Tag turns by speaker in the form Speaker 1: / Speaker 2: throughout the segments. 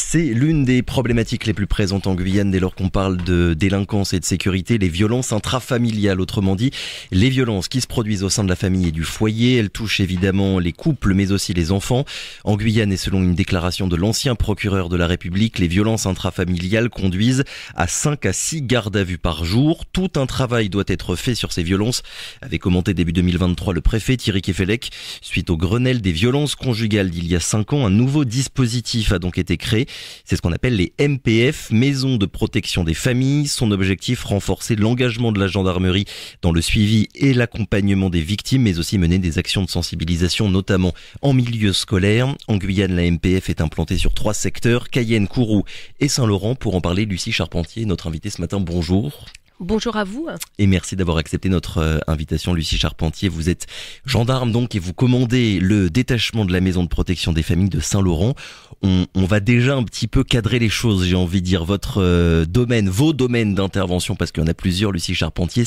Speaker 1: C'est l'une des problématiques les plus présentes en Guyane dès lors qu'on parle de délinquance et de sécurité, les violences intrafamiliales, autrement dit, les violences qui se produisent au sein de la famille et du foyer. Elles touchent évidemment les couples mais aussi les enfants. En Guyane, et selon une déclaration de l'ancien procureur de la République, les violences intrafamiliales conduisent à 5 à 6 gardes à vue par jour. Tout un travail doit être fait sur ces violences, avait commenté début 2023 le préfet Thierry Kefelec. Suite au Grenelle des violences conjugales d'il y a 5 ans, un nouveau dispositif a donc été créé. C'est ce qu'on appelle les MPF, Maisons de protection des familles. Son objectif, renforcer l'engagement de la gendarmerie dans le suivi et l'accompagnement des victimes, mais aussi mener des actions de sensibilisation, notamment en milieu scolaire. En Guyane, la MPF est implantée sur 3 secteurs, Cayenne, Kourou et Saint-Laurent. Pour en parler, Lucie Charpentier, notre invitée ce matin, bonjour.
Speaker 2: Bonjour à vous.
Speaker 1: Et merci d'avoir accepté notre invitation, Lucie Charpentier. Vous êtes gendarme donc et vous commandez le détachement de la maison de protection des familles de Saint-Laurent. On va déjà un petit peu cadrer les choses, j'ai envie de dire. Votre domaine, vos domaines d'intervention, parce qu'il y en a plusieurs, Lucie Charpentier,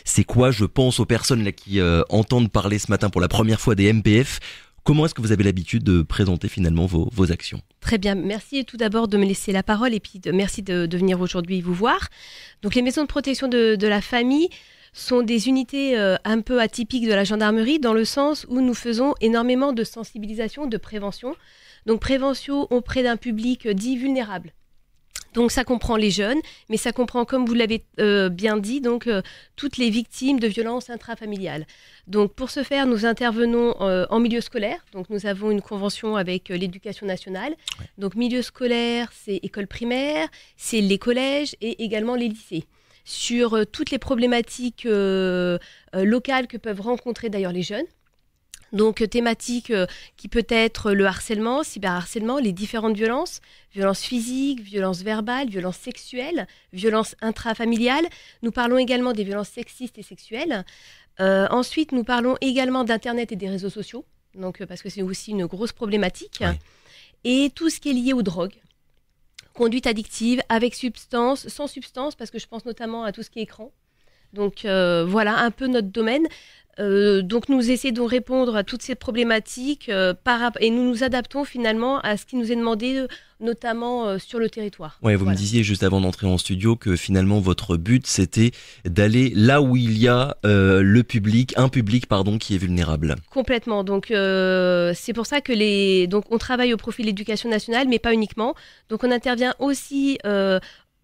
Speaker 1: c'est quoi? Je pense aux personnes là qui entendent parler ce matin pour la première fois des MPF. Comment est-ce que vous avez l'habitude de présenter finalement vos actions?
Speaker 2: Très bien, merci tout d'abord de me laisser la parole et puis merci de venir aujourd'hui vous voir. Donc les maisons de protection de la famille sont des unités un peu atypiques de la gendarmerie dans le sens où nous faisons énormément de sensibilisation, de prévention. Donc prévention auprès d'un public dit vulnérable. Donc ça comprend les jeunes, mais ça comprend, comme vous l'avez bien dit, donc toutes les victimes de violences intrafamiliales. Donc pour ce faire, nous intervenons en milieu scolaire. Donc nous avons une convention avec l'Éducation nationale. Donc milieu scolaire, c'est école primaire, c'est les collèges et également les lycées. Sur toutes les problématiques locales que peuvent rencontrer d'ailleurs les jeunes. Donc thématique qui peut être le harcèlement, cyberharcèlement, les différentes violences, violences physiques, violences verbales, violences sexuelles, violences intrafamiliales. Nous parlons également des violences sexistes et sexuelles. Ensuite, nous parlons également d'Internet et des réseaux sociaux, donc, parce que c'est aussi une grosse problématique. Ouais. Et tout ce qui est lié aux drogues, conduite addictive, avec substance, sans substance, parce que je pense notamment à tout ce qui est écran. Donc voilà un peu notre domaine. Donc nous essayons de répondre à toutes ces problématiques et nous nous adaptons finalement à ce qui nous est demandé, notamment sur le territoire.
Speaker 1: Ouais, vous me disiez juste avant d'entrer en studio que finalement votre but c'était d'aller là où il y a un public qui est vulnérable.
Speaker 2: Complètement. Donc c'est pour ça que donc on travaille au profit de l'Éducation nationale, mais pas uniquement. Donc on intervient aussi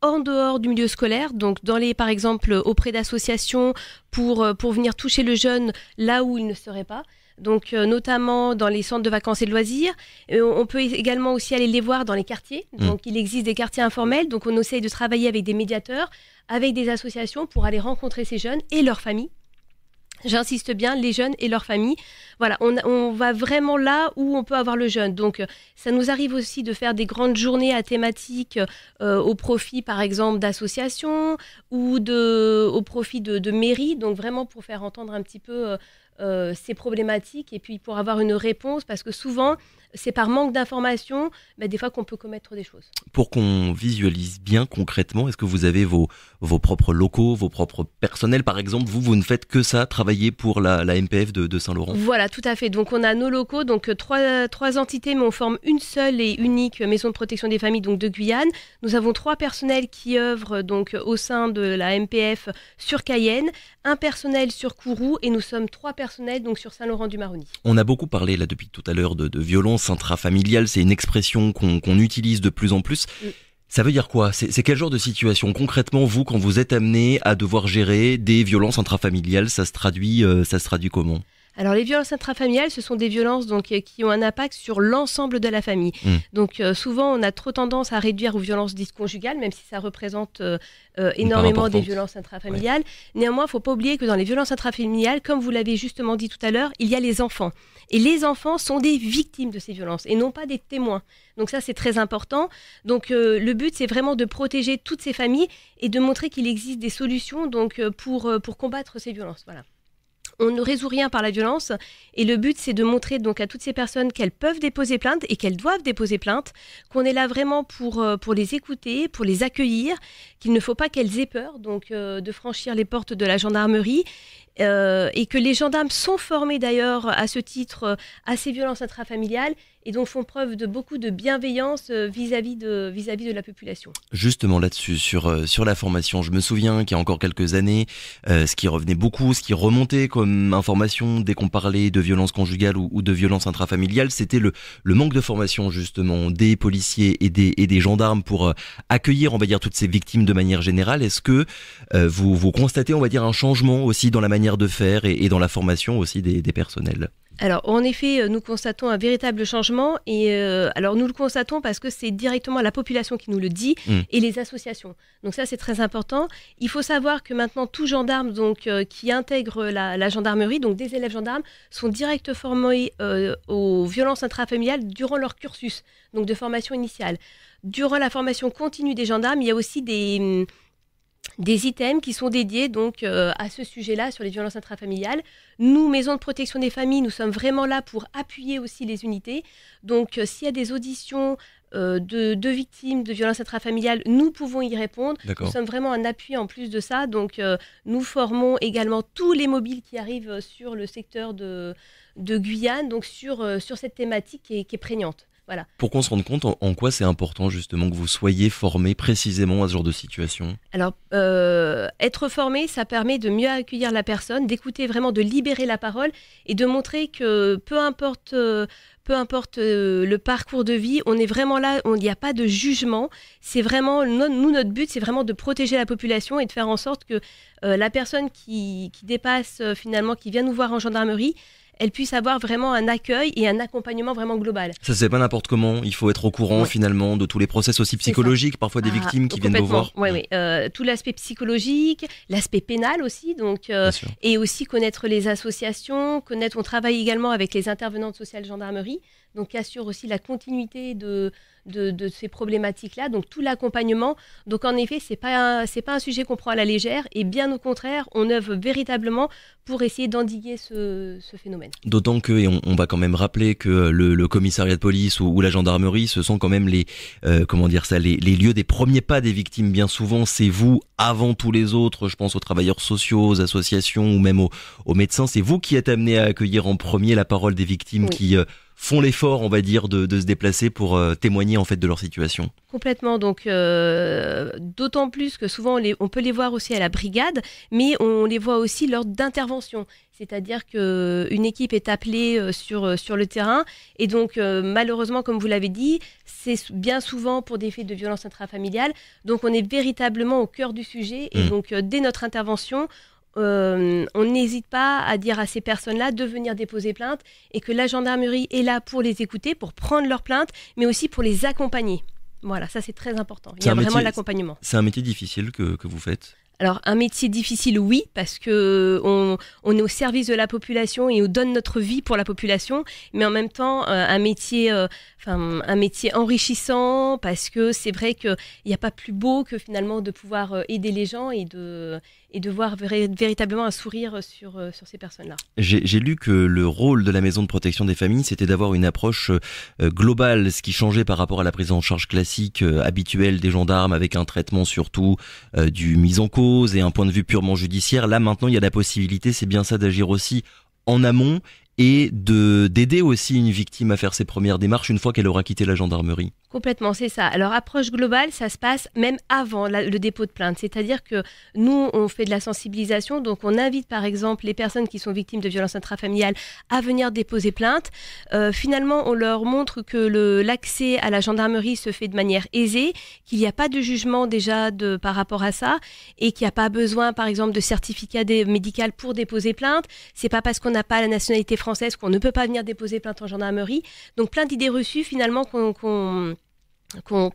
Speaker 2: en dehors du milieu scolaire, donc par exemple auprès d'associations pour venir toucher le jeune là où il ne serait pas. Donc notamment dans les centres de vacances et de loisirs. On peut également aussi aller les voir dans les quartiers. Donc il existe des quartiers informels, donc on essaye de travailler avec des médiateurs, avec des associations pour aller rencontrer ces jeunes et leurs familles. J'insiste bien, les jeunes et leurs familles. Voilà, on va vraiment là où on peut avoir le jeune. Donc, ça nous arrive aussi de faire des grandes journées à thématiques au profit, par exemple, d'associations ou au profit de mairies. Donc, vraiment pour faire entendre un petit peu ces problématiques et puis pour avoir une réponse, parce que souvent, c'est par manque d'informations, des fois qu'on peut commettre des choses.
Speaker 1: Pour qu'on visualise bien concrètement, est-ce que vous avez vos propres locaux, vos propres personnels? Par exemple, vous ne faites que ça, travailler pour la MPF de Saint-Laurent?
Speaker 2: Voilà, tout à fait. Donc on a nos locaux, donc trois entités, mais on forme une seule et unique maison de protection des familles donc de Guyane. Nous avons 3 personnels qui œuvrent donc au sein de la MPF sur Cayenne, un personnel sur Kourou et nous sommes 3 personnels donc sur Saint-Laurent-du-Maroni.
Speaker 1: On a beaucoup parlé là depuis tout à l'heure de violence intrafamiliale, c'est une expression qu'on utilise de plus en plus. Ça veut dire quoi? C'est quel genre de situation? Concrètement, vous, quand vous êtes amené à devoir gérer des violences intrafamiliales, ça se traduit comment?
Speaker 2: Alors les violences intrafamiliales, ce sont des violences donc, qui ont un impact sur l'ensemble de la famille. Donc souvent, on a trop tendance à réduire aux violences dites conjugales, même si ça représente énormément des violences intrafamiliales. Ouais. Néanmoins, il ne faut pas oublier que dans les violences intrafamiliales, comme vous l'avez justement dit tout à l'heure, il y a les enfants. Et les enfants sont des victimes de ces violences et non pas des témoins. Donc ça, c'est très important. Donc le but, c'est vraiment de protéger toutes ces familles et de montrer qu'il existe des solutions donc, pour combattre ces violences. Voilà. On ne résout rien par la violence et le but c'est de montrer donc à toutes ces personnes qu'elles peuvent déposer plainte et qu'elles doivent déposer plainte, qu'on est là vraiment pour les écouter, pour les accueillir, qu'il ne faut pas qu'elles aient peur donc de franchir les portes de la gendarmerie et que les gendarmes sont formés d'ailleurs à ce titre à ces violences intrafamiliales et donc font preuve de beaucoup de bienveillance vis-à-vis de la population.
Speaker 1: Justement là-dessus, sur la formation, je me souviens qu'il y a encore quelques années, ce qui revenait beaucoup, ce qui remontait comme information dès qu'on parlait de violences conjugales ou de violences intrafamiliales, c'était le manque de formation justement des policiers et des gendarmes pour accueillir, on va dire, toutes ces victimes de manière générale. Est-ce que vous constatez, on va dire, un changement aussi dans la manière de faire et dans la formation aussi des personnels ?
Speaker 2: Alors, en effet, nous constatons un véritable changement et alors nous le constatons parce que c'est directement la population qui nous le dit et les associations. Donc ça, c'est très important. Il faut savoir que maintenant, tout gendarme qui intègre la gendarmerie, donc des élèves gendarmes, sont directement formés aux violences intrafamiliales durant leur cursus, donc de formation initiale. Durant la formation continue des gendarmes, il y a aussi des items qui sont dédiés donc à ce sujet-là sur les violences intrafamiliales. Nous, Maison de protection des familles, nous sommes vraiment là pour appuyer aussi les unités. Donc s'il y a des auditions de victimes de violences intrafamiliales, nous pouvons y répondre.
Speaker 1: D'accord.
Speaker 2: Nous sommes vraiment un appui en plus de ça. Donc nous formons également tous les mobiles qui arrivent sur le secteur de Guyane, donc sur cette thématique qui est prégnante. Voilà.
Speaker 1: Pour qu'on se rende compte en quoi c'est important justement que vous soyez formés précisément à ce genre de situation.
Speaker 2: Alors, être formé, ça permet de mieux accueillir la personne, d'écouter vraiment, de libérer la parole et de montrer que peu importe le parcours de vie, on est vraiment là, il n'y a pas de jugement. C'est vraiment, notre but, c'est vraiment de protéger la population et de faire en sorte que la personne qui dépasse finalement, qui vient nous voir en gendarmerie, elle puisse avoir vraiment un accueil et un accompagnement vraiment global.
Speaker 1: Ça, c'est pas n'importe comment. Il faut être au courant finalement de tous les process aussi psychologiques, parfois des victimes qui viennent vous voir.
Speaker 2: Oui. Tout l'aspect psychologique, l'aspect pénal aussi, donc, et aussi connaître les associations, on travaille également avec les intervenantes sociales gendarmerie, donc qui assurent aussi la continuité de ces problématiques-là, donc tout l'accompagnement. Donc en effet, c'est pas un sujet qu'on prend à la légère et bien au contraire, on œuvre véritablement pour essayer d'endiguer ce phénomène.
Speaker 1: D'autant que, et on va quand même rappeler que le commissariat de police ou la gendarmerie, ce sont quand même les lieux des premiers pas des victimes. Bien souvent, c'est vous avant tous les autres. Je pense aux travailleurs sociaux, aux associations ou même aux médecins. C'est vous qui êtes amenés à accueillir en premier la parole des victimes qui font l'effort, on va dire, de se déplacer pour témoigner en fait de leur situation.
Speaker 2: Complètement, donc d'autant plus que souvent on peut les voir aussi à la brigade, mais on les voit aussi lors d'interventions. C'est-à-dire qu'une équipe est appelée sur le terrain et donc malheureusement, comme vous l'avez dit, c'est bien souvent pour des faits de violence intrafamiliale. Donc on est véritablement au cœur du sujet et donc dès notre intervention, on n'hésite pas à dire à ces personnes-là de venir déposer plainte et que la gendarmerie est là pour les écouter, pour prendre leur plainte, mais aussi pour les accompagner. Voilà, ça c'est très important. Il y a vraiment l'accompagnement.
Speaker 1: C'est un métier difficile que vous faites ?
Speaker 2: Alors, un métier difficile, oui, parce que on est au service de la population et on donne notre vie pour la population, mais en même temps, un métier enrichissant, parce que c'est vrai qu'il n'y a pas plus beau que finalement de pouvoir aider les gens et de voir véritablement un sourire sur ces personnes-là.
Speaker 1: J'ai lu que le rôle de la maison de protection des familles, c'était d'avoir une approche globale, ce qui changeait par rapport à la prise en charge classique habituelle des gendarmes, avec un traitement surtout du mise en cause et un point de vue purement judiciaire. Là, maintenant, il y a la possibilité, c'est bien ça, d'agir aussi en amont et d'aider aussi une victime à faire ses premières démarches une fois qu'elle aura quitté la gendarmerie.
Speaker 2: Complètement, c'est ça. Alors, approche globale, ça se passe même avant le dépôt de plainte. C'est-à-dire que nous, on fait de la sensibilisation. Donc, on invite, par exemple, les personnes qui sont victimes de violences intrafamiliales à venir déposer plainte. Finalement, on leur montre que l'accès à la gendarmerie se fait de manière aisée, qu'il n'y a pas de jugement déjà par rapport à ça et qu'il n'y a pas besoin, par exemple, de certificat médical pour déposer plainte. C'est pas parce qu'on n'a pas la nationalité française qu'on ne peut pas venir déposer plainte en gendarmerie. Donc, plein d'idées reçues, finalement, qu'on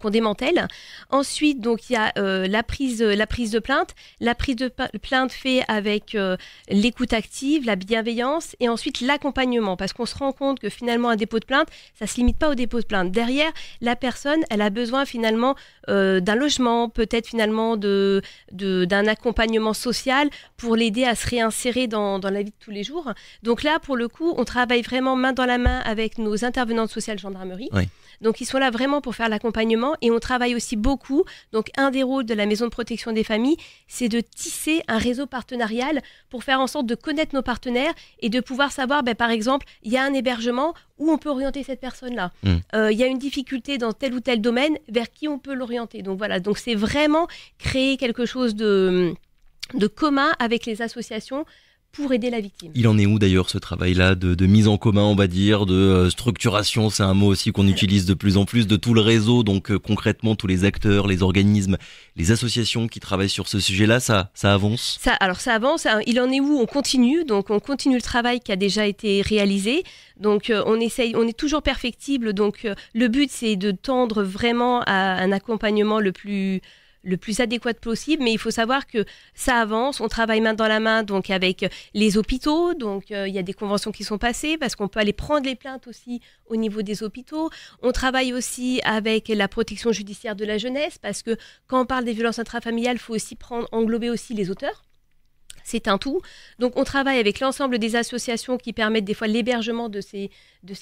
Speaker 2: démantèle. Ensuite, donc il y a la prise de plainte. La prise de plainte fait avec l'écoute active, la bienveillance et ensuite l'accompagnement, parce qu'on se rend compte que finalement un dépôt de plainte, ça se limite pas au dépôt de plainte. Derrière, la personne, elle a besoin finalement d'un logement, peut-être finalement d'un accompagnement social pour l'aider à se réinsérer dans la vie de tous les jours. Donc là, pour le coup, on travaille vraiment main dans la main avec nos intervenantes sociales gendarmerie.
Speaker 1: Oui.
Speaker 2: Donc ils sont là vraiment pour faire l'accompagnement et on travaille aussi beaucoup. Donc un des rôles de la maison de protection des familles, c'est de tisser un réseau partenarial pour faire en sorte de connaître nos partenaires et de pouvoir savoir, par exemple, il y a un hébergement où on peut orienter cette personne-là. Il y a une difficulté dans tel ou tel domaine, vers qui on peut l'orienter. Donc voilà, donc c'est vraiment créer quelque chose de commun avec les associations pour aider la victime.
Speaker 1: Il en est où d'ailleurs ce travail-là de mise en commun, on va dire, de structuration, c'est un mot aussi qu'on utilise de plus en plus, de tout le réseau, donc concrètement tous les acteurs, les organismes, les associations qui travaillent sur ce sujet-là, ça avance?
Speaker 2: Ça avance, il en est où? On continue le travail qui a déjà été réalisé, donc on est toujours perfectible, donc le but c'est de tendre vraiment à un accompagnement le plus adéquat possible, mais il faut savoir que ça avance, on travaille main dans la main donc avec les hôpitaux, donc il y a des conventions qui sont passées parce qu'on peut aller prendre les plaintes aussi au niveau des hôpitaux. On travaille aussi avec la protection judiciaire de la jeunesse parce que quand on parle des violences intrafamiliales, il faut aussi englober aussi les auteurs. C'est un tout. Donc, on travaille avec l'ensemble des associations qui permettent des fois l'hébergement de ces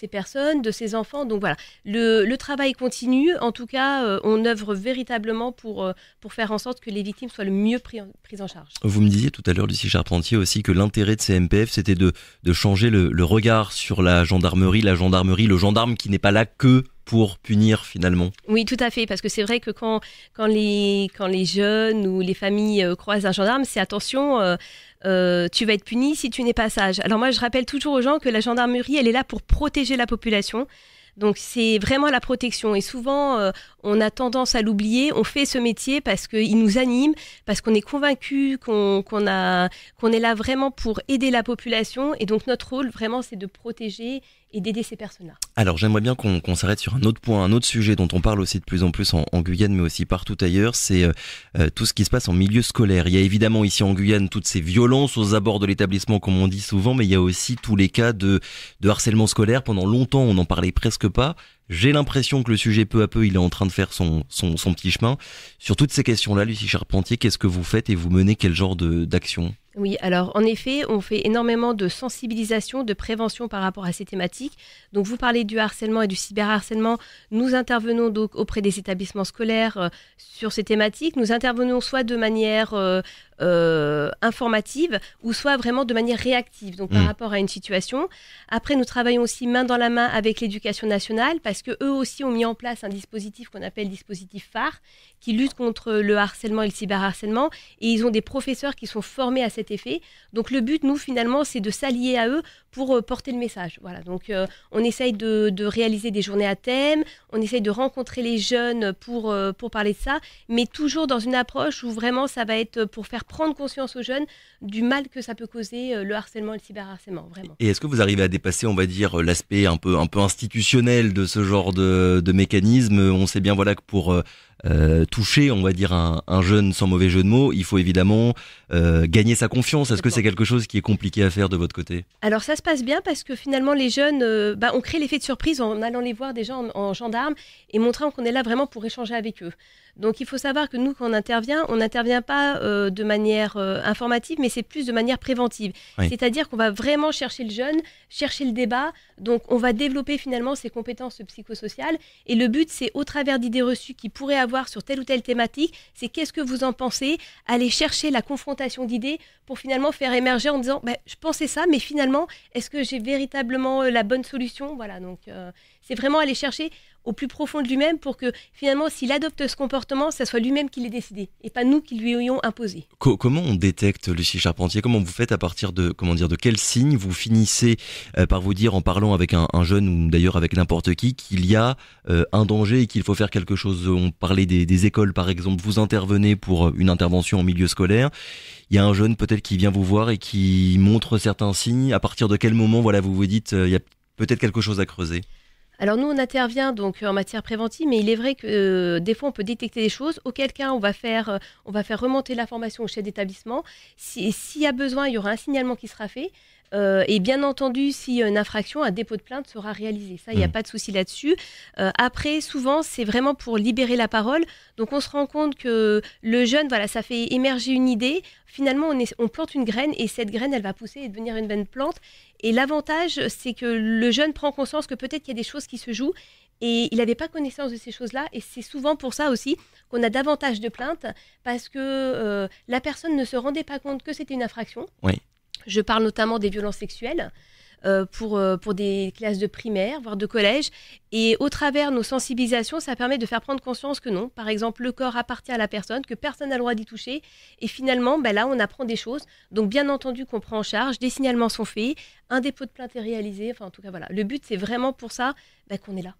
Speaker 2: personnes, de ces enfants. Donc, voilà, le travail continue. En tout cas, on œuvre véritablement pour faire en sorte que les victimes soient le mieux prises en charge.
Speaker 1: Vous me disiez tout à l'heure, Lucie Charpentier, aussi que l'intérêt de ces MPF, c'était de changer le regard sur la gendarmerie, le gendarme qui n'est pas là que pour punir finalement.
Speaker 2: Oui, tout à fait, parce que c'est vrai que quand les jeunes ou les familles croisent un gendarme, c'est attention, tu vas être puni si tu n'es pas sage. Alors moi, je rappelle toujours aux gens que la gendarmerie, elle est là pour protéger la population. Donc c'est vraiment la protection et souvent on a tendance à l'oublier. On fait ce métier parce qu'il nous anime, parce qu'on est convaincu qu'on est là vraiment pour aider la population et donc notre rôle vraiment c'est de protéger et d'aider ces personnes-là.
Speaker 1: Alors j'aimerais bien qu'on s'arrête sur un autre point, un autre sujet dont on parle aussi de plus en plus en Guyane mais aussi partout ailleurs, c'est tout ce qui se passe en milieu scolaire. Il y a évidemment ici en Guyane toutes ces violences aux abords de l'établissement comme on dit souvent, mais il y a aussi tous les cas de harcèlement scolaire. Pendant longtemps on n'en parlait presque pas. J'ai l'impression que le sujet peu à peu il est en train de faire son petit chemin. Sur toutes ces questions-là, Lucie Charpentier, qu'est-ce que vous faites et vous menez quel genre d'action ?
Speaker 2: Oui, alors en effet, on fait énormément de sensibilisation, de prévention par rapport à ces thématiques. Donc vous parlez du harcèlement et du cyberharcèlement. Nous intervenons donc auprès des établissements scolaires sur ces thématiques. Nous intervenons soit de manière informative ou soit vraiment de manière réactive, donc par rapport à une situation. Après, nous travaillons aussi main dans la main avec l'éducation nationale parce que eux aussi ont mis en place un dispositif qu'on appelle dispositif phare qui lutte contre le harcèlement et le cyberharcèlement et ils ont des professeurs qui sont formés à cet effet. Donc le but, nous, finalement, c'est de s'allier à eux pour porter le message. Voilà, donc on essaye de réaliser des journées à thème, on essaye de rencontrer les jeunes pour parler de ça, mais toujours dans une approche où vraiment ça va être pour faire prendre conscience aux jeunes du mal que ça peut causer le harcèlement et le cyberharcèlement, vraiment.
Speaker 1: Et est-ce que vous arrivez à dépasser, on va dire, l'aspect un peu institutionnel de ce genre de mécanisme ? On sait bien voilà que pour toucher, on va dire, un jeune sans mauvais jeu de mots, il faut évidemment gagner sa confiance. Est-ce que c'est quelque chose qui est compliqué à faire de votre côté ?
Speaker 2: Alors ça se passe bien parce que finalement les jeunes, on crée l'effet de surprise en allant les voir déjà en gendarme et montrant qu'on est là vraiment pour échanger avec eux. Donc il faut savoir que nous, quand on n'intervient pas de manière informative, mais c'est plus de manière préventive. Oui. C'est-à-dire qu'on va vraiment chercher le jeune, chercher le débat, donc on va développer finalement ses compétences psychosociales. Et le but, c'est au travers d'idées reçues qu'il pourrait avoir sur telle ou telle thématique, c'est qu'est-ce que vous en pensez ? Aller chercher la confrontation d'idées pour finalement faire émerger en disant je pensais ça, mais finalement, est-ce que j'ai véritablement la bonne solution ? Voilà, donc c'est vraiment aller chercher au plus profond de lui-même pour que finalement, s'il adopte ce comportement, ça soit lui-même qui l'ait décidé et pas nous qui lui ayons imposé.
Speaker 1: Comment on détecte, Lucie Charpentier ? Comment vous faites à partir de quels signes vous finissez par vous dire en parlant avec un jeune ou d'ailleurs avec n'importe qui qu'il y a un danger et qu'il faut faire quelque chose ? On parlait des écoles par exemple, vous intervenez pour une intervention en milieu scolaire. Il y a un jeune peut-être qui vient vous voir et qui montre certains signes. À partir de quel moment vous vous dites il y a peut-être quelque chose à creuser ?
Speaker 2: Alors nous, on intervient donc en matière préventive, mais il est vrai que des fois, on peut détecter des choses. Auquel cas, on va faire remonter l'information au chef d'établissement. S'il y a besoin, il y aura un signalement qui sera fait. Et bien entendu, s'il y a une infraction, un dépôt de plainte sera réalisé. Ça, il n'y a pas de souci là-dessus. Après, souvent, c'est vraiment pour libérer la parole. Donc, on se rend compte que le jeune, ça fait émerger une idée. Finalement, on plante une graine et cette graine, elle va pousser et devenir une bonne plante. Et l'avantage, c'est que le jeune prend conscience que peut-être qu'il y a des choses qui se jouent Et il n'avait pas connaissance de ces choses-là. Et c'est souvent pour ça aussi qu'on a davantage de plaintes, parce que la personne ne se rendait pas compte que c'était une infraction.
Speaker 1: Oui.
Speaker 2: Je parle notamment des violences sexuelles pour des classes de primaire, voire de collège. Et au travers de nos sensibilisations, ça permet de faire prendre conscience que non. Par exemple, le corps appartient à la personne, que personne n'a le droit d'y toucher. Et finalement, là, on apprend des choses. Donc, bien entendu, qu'on prend en charge, des signalements sont faits, un dépôt de plainte est réalisé. Enfin, en tout cas, voilà. Le but, c'est vraiment pour ça qu'on est là.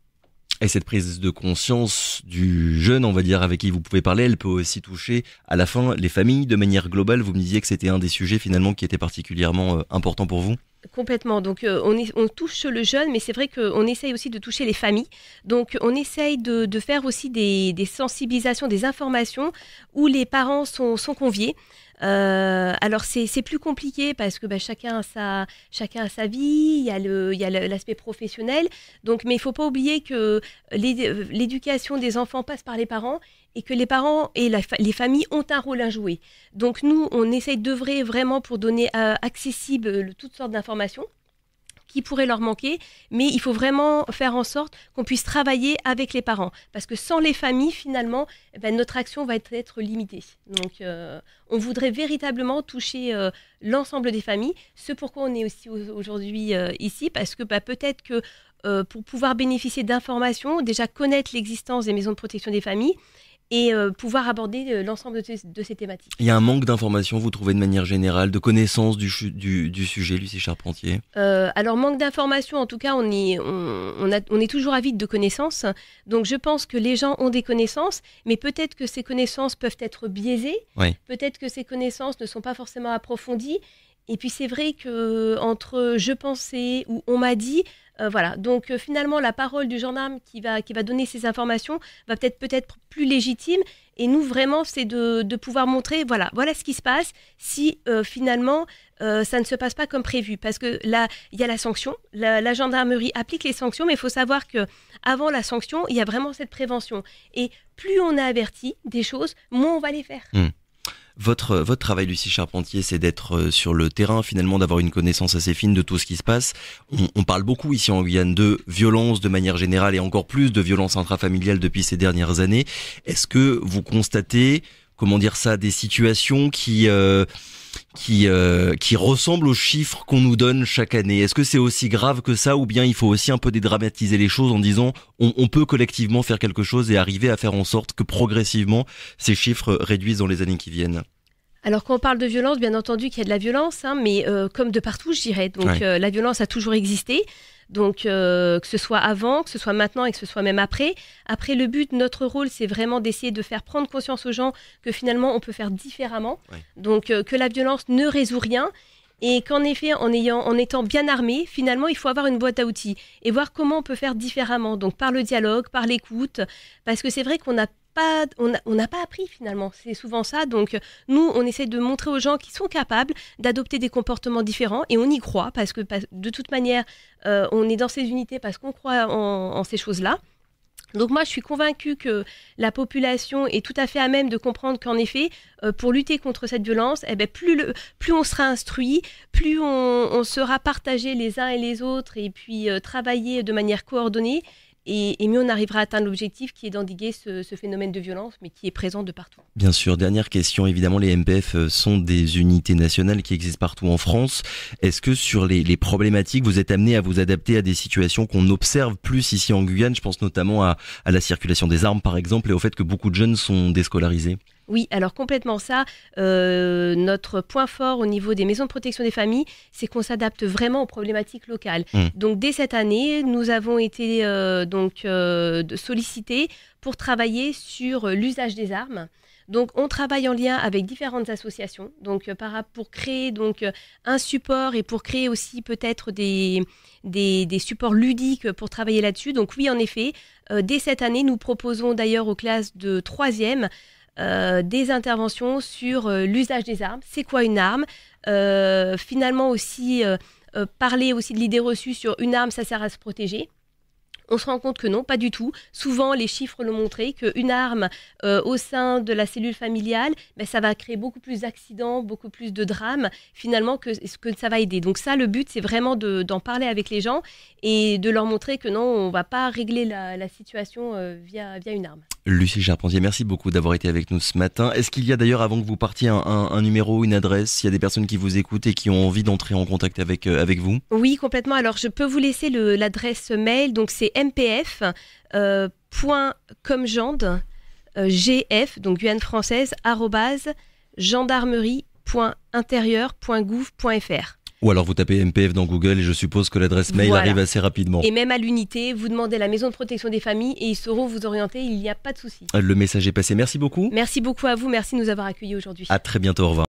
Speaker 1: Et cette prise de conscience du jeune, on va dire, avec qui vous pouvez parler, elle peut aussi toucher à la fin les familles de manière globale. Vous me disiez que c'était un des sujets finalement qui était particulièrement important pour vous.
Speaker 2: Complètement. Donc, on touche le jeune, mais c'est vrai qu'on essaye aussi de toucher les familles. Donc, on essaye de faire aussi des sensibilisations, des informations où les parents sont conviés. Alors, c'est plus compliqué parce que chacun a sa vie, il y a l'aspect professionnel. Donc, mais il ne faut pas oublier que l'éducation des enfants passe par les parents et que les parents et les familles ont un rôle à jouer. Donc, nous, on essaye d'œuvrer vraiment pour donner accessible toutes sortes d'informations qui pourraient leur manquer, mais il faut vraiment faire en sorte qu'on puisse travailler avec les parents, parce que sans les familles, finalement, notre action va être limitée. Donc, on voudrait véritablement toucher l'ensemble des familles, ce pourquoi on est aussi aujourd'hui ici, parce que peut-être que pour pouvoir bénéficier d'informations, déjà connaître l'existence des maisons de protection des familles, et pouvoir aborder l'ensemble de ces thématiques.
Speaker 1: Il y a un manque d'informations, vous trouvez, de manière générale, de connaissances du sujet, Lucie Charpentier?
Speaker 2: Alors, manque d'informations, en tout cas, on est toujours avide de connaissances. Donc, je pense que les gens ont des connaissances, mais peut-être que ces connaissances peuvent être biaisées.
Speaker 1: Oui.
Speaker 2: Peut-être que ces connaissances ne sont pas forcément approfondies. Et puis, c'est vrai qu'entre je pensais ou on m'a dit, voilà. Donc, finalement, la parole du gendarme qui va donner ces informations va peut-être plus légitime. Et nous, vraiment, c'est de pouvoir montrer, voilà ce qui se passe si finalement ça ne se passe pas comme prévu. Parce que là, il y a la sanction. La gendarmerie applique les sanctions, mais il faut savoir qu'avant la sanction, il y a vraiment cette prévention. Et plus on a averti des choses, moins on va les faire.
Speaker 1: Votre travail, Lucie Charpentier, c'est d'être sur le terrain, finalement, d'avoir une connaissance assez fine de tout ce qui se passe. On parle beaucoup ici en Guyane de violence de manière générale et encore plus de violence intrafamiliale depuis ces dernières années. Est-ce que vous constatez, des situations qui ressemblent aux chiffres qu'on nous donne chaque année? Est-ce que c'est aussi grave que ça, ou bien il faut aussi un peu dédramatiser les choses en disant on peut collectivement faire quelque chose et arriver à faire en sorte que progressivement ces chiffres réduisent dans les années qui viennent?
Speaker 2: Alors, quand on parle de violence, bien entendu qu'il y a de la violence, mais comme de partout, je dirais. Donc, la violence a toujours existé. Donc, que ce soit avant, que ce soit maintenant et que ce soit même après. Après, le but, notre rôle, c'est vraiment d'essayer de faire prendre conscience aux gens que finalement, on peut faire différemment. Donc, que la violence ne résout rien. Et qu'en effet, en étant bien armé, finalement, il faut avoir une boîte à outils et voir comment on peut faire différemment. Donc, par le dialogue, par l'écoute. Parce que c'est vrai qu'on n'a pas appris finalement, c'est souvent ça. Donc nous, on essaie de montrer aux gens qui sont capables d'adopter des comportements différents et on y croit parce que de toute manière, on est dans ces unités parce qu'on croit en ces choses-là. Donc moi, je suis convaincue que la population est tout à fait à même de comprendre qu'en effet, pour lutter contre cette violence, plus on sera instruit, plus on sera partagés les uns et les autres et puis travailler de manière coordonnée. Et mieux on arrivera à atteindre l'objectif qui est d'endiguer ce phénomène de violence, mais qui est présent de partout.
Speaker 1: Bien sûr, dernière question, évidemment les MPF sont des unités nationales qui existent partout en France. Est-ce que sur les problématiques, vous êtes amené à vous adapter à des situations qu'on observe plus ici en Guyane? Je pense notamment à la circulation des armes par exemple et au fait que beaucoup de jeunes sont déscolarisés.
Speaker 2: Oui, alors complètement ça. Notre point fort au niveau des maisons de protection des familles, c'est qu'on s'adapte vraiment aux problématiques locales. Donc dès cette année, nous avons été sollicités pour travailler sur l'usage des armes. Donc on travaille en lien avec différentes associations pour créer un support et pour créer aussi peut-être des supports ludiques pour travailler là-dessus. Donc oui, en effet, dès cette année, nous proposons d'ailleurs aux classes de 3e des interventions sur l'usage des armes. C'est quoi une arme? Finalement aussi, parler aussi de l'idée reçue sur une arme, ça sert à se protéger. On se rend compte que non, pas du tout. Souvent, les chiffres l'ont montré qu'une arme au sein de la cellule familiale, ça va créer beaucoup plus d'accidents, beaucoup plus de drames, finalement, que ça va aider. Donc ça, le but, c'est vraiment d'en parler avec les gens et de leur montrer que non, on ne va pas régler la situation via une arme.
Speaker 1: Lucie Charpentier, merci beaucoup d'avoir été avec nous ce matin. Est-ce qu'il y a d'ailleurs, avant que vous partiez, un numéro, une adresse, s'il y a des personnes qui vous écoutent et qui ont envie d'entrer en contact avec vous?
Speaker 2: Oui, complètement. Alors, je peux vous laisser l'adresse mail. Donc, c'est mpf.comgend, gf, donc Guyane française, @gendarmerie.intérieur.gouv.fr.
Speaker 1: Ou alors vous tapez MPF dans Google et je suppose que l'adresse mail arrive assez rapidement.
Speaker 2: Et même à l'unité, vous demandez la maison de protection des familles et ils sauront vous orienter, il n'y a pas de souci.
Speaker 1: Le message est passé, merci beaucoup.
Speaker 2: Merci beaucoup à vous, merci de nous avoir accueillis aujourd'hui.
Speaker 1: À très bientôt, au revoir.